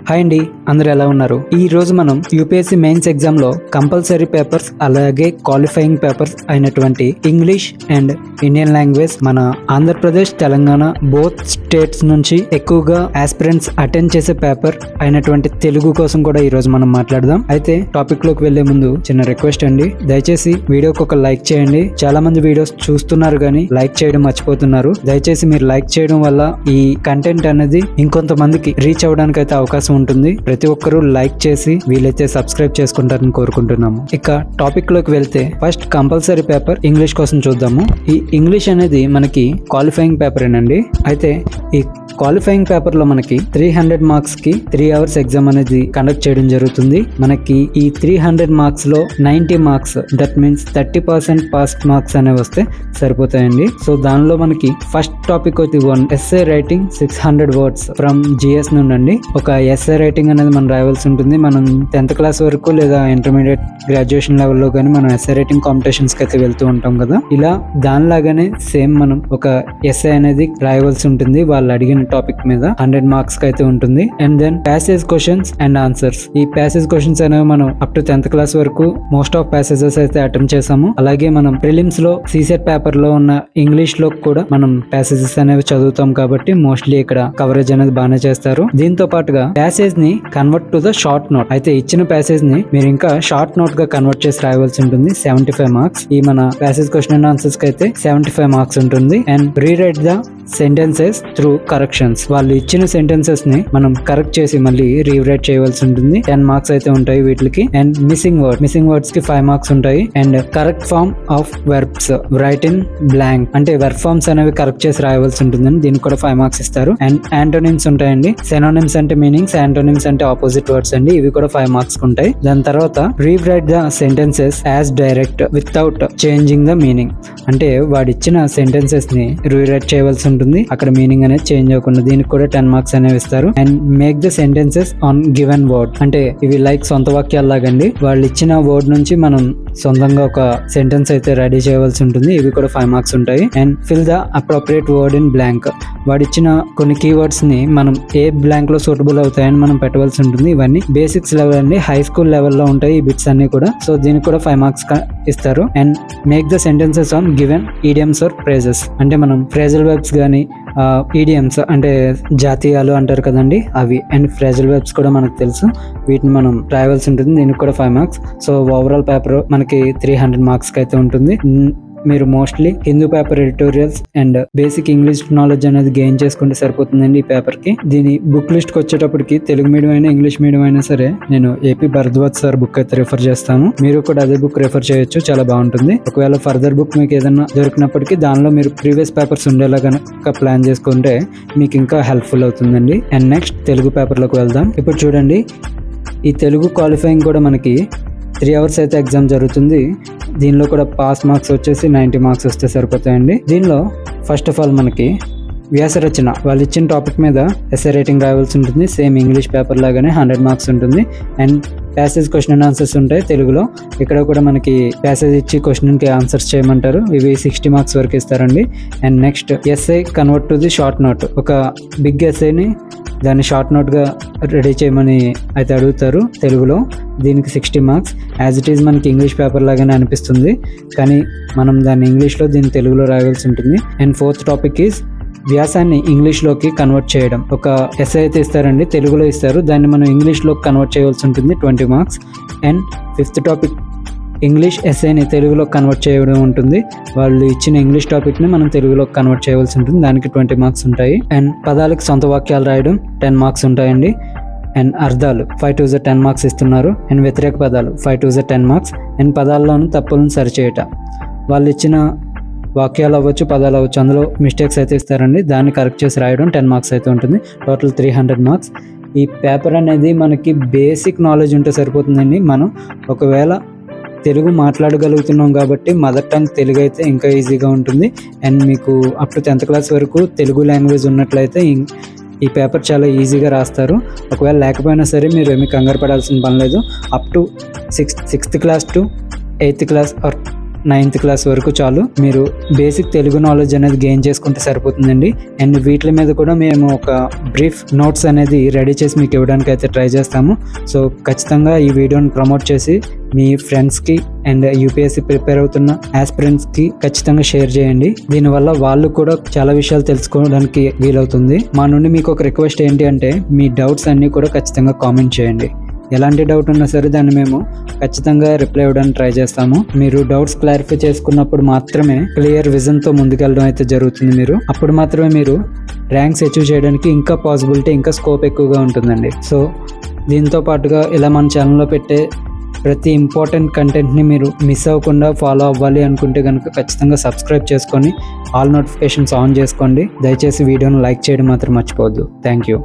Hi అండి, అందరూ ఎలా ఉన్నారు? ఈ రోజు మనం యూపీఎస్సీ మెయిన్స్ ఎగ్జామ్ లో కంపల్సరీ పేపర్స్ అలాగే క్వాలిఫైయింగ్ పేపర్స్ అయినటువంటి ఇంగ్లీష్ అండ్ ఇండియన్ లాంగ్వేజ్ మన ఆంధ్రప్రదేశ్ తెలంగాణ బోత్ స్టేట్స్ నుంచి ఎక్కువగా ఆస్పిరెంట్స్ అటెండ్ చేసే పేపర్ అయినటువంటి తెలుగు కోసం కూడా ఈ రోజు మనం మాట్లాడదాం. అయితే టాపిక్ లోకి వెళ్లే ముందు చిన్న రిక్వెస్ట్ అండి, దయచేసి వీడియోకి ఒక లైక్ చేయండి. చాలా మంది వీడియోస్ చూస్తున్నారు కానీ లైక్ చేయడం మర్చిపోతున్నారు. దయచేసి మీరు లైక్ చేయడం వల్ల ఈ కంటెంట్ అనేది ఇంకొంతమందికి రీచ్ అవ్వడానికి అయితే అవకాశం ఉంటుంది. ప్రతి ఒక్కరూ లైక్ చేసి వీలైతే సబ్స్క్రైబ్ చేసుకుంటారని కోరుకుంటున్నాము. ఇక టాపిక్ లోకి వెళ్తే ఫస్ట్ కంపల్సరీ పేపర్ ఇంగ్లీష్ కోసం చూద్దాము. ఈ ఇంగ్లీష్ అనేది మనకి క్వాలిఫైయింగ్ పేపర్ ఏనండి. అయితే ఈ క్వాలిఫైయింగ్ పేపర్ లో మనకి 300 మార్క్స్ కి 3 అవర్స్ ఎగ్జామ్ అనేది కండక్ట్ చేయడం జరుగుతుంది. మనకి ఈ 300 మార్క్స్ లో 90 marks, that means 30% pass marks అనేవి వస్తే సరిపోతాయండి. సో దానిలో మనకి ఫస్ట్ టాపిక్ వచ్చి essay writing 600 words from GS నుండి. ఒక ఎస్ఏ రైటింగ్ అనేది మనం రాయవలసి ఉంటుంది. మనం 10th క్లాస్ వరకు లేదా ఇంటర్మీడియట్ గ్రాడ్యుయేషన్ లెవెల్లో కానీ మనం ఎస్ఏ రైటింగ్ కాంపిటీషన్స్ కి అయితే వెళ్తూ ఉంటాం కదా. ఇలా దానిలాగానే సేమ్ మనం ఒక ఎస్ఏ అనేది రాయవలసి ఉంటుంది. వాళ్ళు అడిగిన టాపిక్ మీద 100 మార్క్స్ కి అయితే ఉంటుంది. And then passage questions and answers. ఈ ప్యాసేజ్ క్వశ్చన్స్ అనేవి మనం అప్ టు 10th క్లాస్ వరకు మోస్ట్ ఆఫ్ ప్యాసేజెస్ అయితే అటెంప్ట్ చేసాము. అలాగే మనం ప్రిలిమ్స్ లో సీసెట్ పేపర్ లో ఉన్న ఇంగ్లీష్ లో కూడా మనం ప్యాసేజెస్ అనేవి చదువుతాం కాబట్టి మోస్ట్లీ ఇక్కడ కవరేజ్ అనేది బాగానే చేస్తారు. దీంతో పాటుగా ప్యాసేజ్ ని convert to the short note. అయితే ఇచ్చిన ప్యాసేజ్ ని మీరు ఇంకా షార్ట్ నోట్ గా కన్వర్ట్ చేసి రాయవలసి ఉంటుంది. 75 మార్క్స్. ఈ మన ప్యాసేజ్ క్వశ్చన్ అండ్ ఆన్సర్స్ కి అయితే 75 మార్క్స్ ఉంటుంది. And rewrite the sentences through corrections. వాళ్ళు ఇచ్చిన సెంటెన్సెస్ ని మనం కరెక్ట్ చేసి మళ్ళీ రీరైట్ చేయవలసి ఉంటుంది. 10 మార్క్స్ అయితే ఉంటాయి వీటికి. అండ్ మిస్సింగ్ వర్డ్స్ కి 5 మార్క్స్ ఉంటాయి. And correct form of verbs write in blank, అంటే వెర్బ్ ఫార్మ్స్ అనేవి కరెక్ట్ చేసి రాయవలసి ఉంటుందని దీనికి కూడా 5 మార్క్స్ ఇస్తారు. అండ్ యాంటోనిమ్స్ ఉంటాయండి. సెనోనిమ్స్ అంటే మీనింగ్స్, యాంటోనిమ్స్ అంటే ఆపోజిట్ వర్డ్స్ అండి. ఇవి కూడా 5 మార్క్స్ ఉంటాయి. దాని తర్వాత rewrite the sentences as direct without changing the meaning, అంటే వాడిచ్చిన సెంటెన్సెస్ ని రీరైట్ చేయవలసి ఉంటుంది. అక్కడ మీనింగ్ అనేది చేంజ్ అవ్వకుండా. దీనికి కూడా 10 మార్క్స్ అనేవి ఇస్తారు. And make the sentences on given word, అంటే ఇవి లైక్ సొంత వాక్యాలు లాగండి. వాళ్ళు ఇచ్చిన వర్డ్ నుంచి మనం సొంతంగా ఒక సెంటెన్స్ అయితే రెడీ చేయవలసి ఉంటుంది. ఇవి కూడా 5 మార్క్స్ ఉంటాయి. And fill the appropriate word in blank. వాడిచ్చిన కొన్ని కీవర్డ్స్ ని మనం ఏ బ్లాంక్ లో సూటబుల్ అవుతాయని మనం పెట్టవలసి ఉంటుంది. ఇవన్నీ బేసిక్స్ లెవెల్ అండి, హై స్కూల్ లెవెల్లో ఉంటాయి ఈ బిట్స్ అన్ని కూడా. సో దీనికి కూడా 5 మార్క్స్ ఇస్తారు. And make the sentences on given idioms or phrases, అంటే మనం ఫ్రేజల్ వెర్బ్స్ కానీ ఈడియమ్స్ అంటే జాతీయాలు అంటారు కదండి అవి. అండ్ ఫ్రేజల్ వెర్బ్స్ కూడా మనకు తెలుసు, వీటిని మనం రాయవలసి ఉంటుంది. దీనికి కూడా 5 మార్క్స్. సో ఓవరాల్ పేపర్ మనకి 300 మార్క్స్ కి అయితే ఉంటుంది. మీరు mostly Hindu paper editorials and basic English knowledge అనేది గెయిన్ చేసుకుంటే సరిపోతుందండి ఈ పేపర్ కి. దీని బుక్ లిస్ట్ కి వచ్చేటప్పటికి తెలుగు మీడియం అయినా ఇంగ్లీష్ మీడియం అయినా సరే నేను ఏపీ భరద్వాజ్ సార్ బుక్ అయితే రిఫర్ చేస్తాను. మీరు కూడా అదే బుక్ రిఫర్ చేయొచ్చు, చాలా బాగుంటుంది. ఒకవేళ ఫర్దర్ బుక్ మీకు ఏదైనా దొరికినప్పటికీ దానిలో మీరు ప్రీవియస్ పేపర్స్ ఉండేలా కనుక ప్లాన్ చేసుకుంటే మీకు ఇంకా హెల్ప్ఫుల్ అవుతుందండి. అండ్ నెక్స్ట్ తెలుగు పేపర్ లోకి వెళ్దాం. ఇప్పుడు చూడండి, ఈ తెలుగు క్వాలిఫైయింగ్ కూడా మనకి 3 అవర్స్ అయితే ఎగ్జామ్ జరుగుతుంది. దీనిలో కూడా పాస్ మార్క్స్ వచ్చేసి 90 మార్క్స్ వస్తే సరిపోతాయండి. దీనిలో ఫస్ట్ ఆఫ్ ఆల్ మనకి వ్యాసరచన, వాళ్ళు ఇచ్చిన టాపిక్ మీద ఎస్ఏ రైటింగ్ రాయవలసి ఉంటుంది. సేమ్ ఇంగ్లీష్ పేపర్ లాగానే 100 మార్క్స్ ఉంటుంది. And passage question and answers ఉంటాయి తెలుగులో. ఇక్కడ కూడా మనకి ప్యాసేజ్ ఇచ్చి క్వశ్చన్ కి ఆన్సర్స్ చేయమంటారు. ఇవి 60 మార్క్స్ వరకు ఇస్తారండి. And next SA convert to the short note. ఒక బిగ్ ఎస్ఏని దాన్ని షార్ట్ నోట్ గా రెడీ చేయమని అయితే అడుగుతారు తెలుగులో. దీనికి 60 మార్క్స్. యాజ్ ఇట్ ఈజ్ మనకి ఇంగ్లీష్ పేపర్ లాగానే అనిపిస్తుంది, కానీ మనం దాన్ని ఇంగ్లీష్ లో దీన్ని తెలుగులో రాయాల్సి ఉంటుంది. అండ్ ఫోర్త్ టాపిక్ ఈజ్ వ్యాసాన్ని ఇంగ్లీష్ లోకి కన్వర్ట్ చేయడం. ఒక ఎస్ఐ అయితే ఇస్తారండి, తెలుగులో ఇస్తారు, దాన్ని మనం ఇంగ్లీష్ లోకి కన్వర్ట్ చేయవలసి ఉంటుంది. 20 marks. And fifth topic English ఎస్ఐని తెలుగులో కన్వర్ట్ చేయడం ఉంటుంది. వాళ్ళు ఇచ్చిన ఇంగ్లీష్ టాపిక్ ని మనం తెలుగులో కన్వర్ట్ చేయవలసి ఉంటుంది. దానికి 20 మార్క్స్ ఉంటాయి. అండ్ పదాలకు సొంత వాక్యాలు రాయడం 10 మార్క్స్ ఉంటాయండి. అండ్ అర్థాలు 5 to 10 మార్క్స్ ఇస్తున్నారు. అండ్ వ్యతిరేక పదాలు 5 to 10 మార్క్స్. అండ్ పదాల్లోనూ తప్పులను సరిచేయట. వాళ్ళు ఇచ్చిన వాక్యాలు అవ్వచ్చు, పదాలు అవ్వచ్చు, అందులో మిస్టేక్స్ అయితే ఇస్తారండి, దాన్ని కరెక్ట్ చేసి రాయడం 10 మార్క్స్ అయితే ఉంటుంది. Total 300 marks. ఈ పేపర్ అనేది మనకి బేసిక్ నాలెడ్జ్ ఉంటే సరిపోతుందండి. మనం ఒకవేళ తెలుగు మాట్లాడగలుగుతున్నాం కాబట్టి మదర్ టంగ్ తెలుగు అయితే ఇంకా ఈజీగా ఉంటుంది. అండ్ మీకు అప్ టు 10th క్లాస్ వరకు తెలుగు లాంగ్వేజ్ ఉన్నట్లయితే ఈ పేపర్ చాలా ఈజీగా రాస్తారు. ఒకవేళ లేకపోయినా సరే మీరు ఏమీ కంగారు పడాల్సిన పని లేదు. Up to 6th class to 8th class or 9th class వరకు చాలు. మీరు బేసిక్ తెలుగు నాలెడ్జ్ అనేది గెయిన్ చేసుకుంటే సరిపోతుందండి. అండ్ వీటి మీద కూడా మేము ఒక బ్రీఫ్ నోట్స్ అనేది రెడీ చేసి మీకు ఇవ్వడానికి అయితే ట్రై చేస్తాము. సో ఖచ్చితంగా ఈ వీడియోని ప్రమోట్ చేసి మీ ఫ్రెండ్స్కి అండ్ యూపీఎస్సీ ప్రిపేర్ అవుతున్న ఆస్పిరెంట్స్కి ఖచ్చితంగా షేర్ చేయండి. దీనివల్ల వాళ్ళు కూడా చాలా విషయాలు తెలుసుకోవడానికి వీలవుతుంది. మా నుండి మీకు ఒక రిక్వెస్ట్ ఏంటి అంటే మీ డౌట్స్ అన్నీ కూడా ఖచ్చితంగా కామెంట్ చేయండి. ఎలాంటి డౌట్ ఉన్నా సరే దాన్ని మేము ఖచ్చితంగా రిప్లై ఇవ్వడానికి ట్రై చేస్తాము. మీరు డౌట్స్ క్లారిఫై చేసుకున్నప్పుడు మాత్రమే క్లియర్ విజన్తో ముందుకెళ్ళడం అయితే జరుగుతుంది. అప్పుడు మాత్రమే మీరు ర్యాంక్స్ అచీవ్ చేయడానికి ఇంకా పాసిబిలిటీ, ఇంకా స్కోప్ ఎక్కువగా ఉంటుందండి. సో దీంతో పాటుగా ఇలా మన ఛానల్లో పెట్టే ప్రతి ఇంపార్టెంట్ కంటెంట్ని మీరు మిస్ అవ్వకుండా ఫాలో అవ్వాలి అనుకుంటే కనుక ఖచ్చితంగా సబ్స్క్రైబ్ చేసుకొని ఆల్ నోటిఫికేషన్స్ ఆన్ చేసుకోండి. దయచేసి వీడియోను లైక్ చేయడం మాత్రం మర్చిపోవద్దు. Thank you.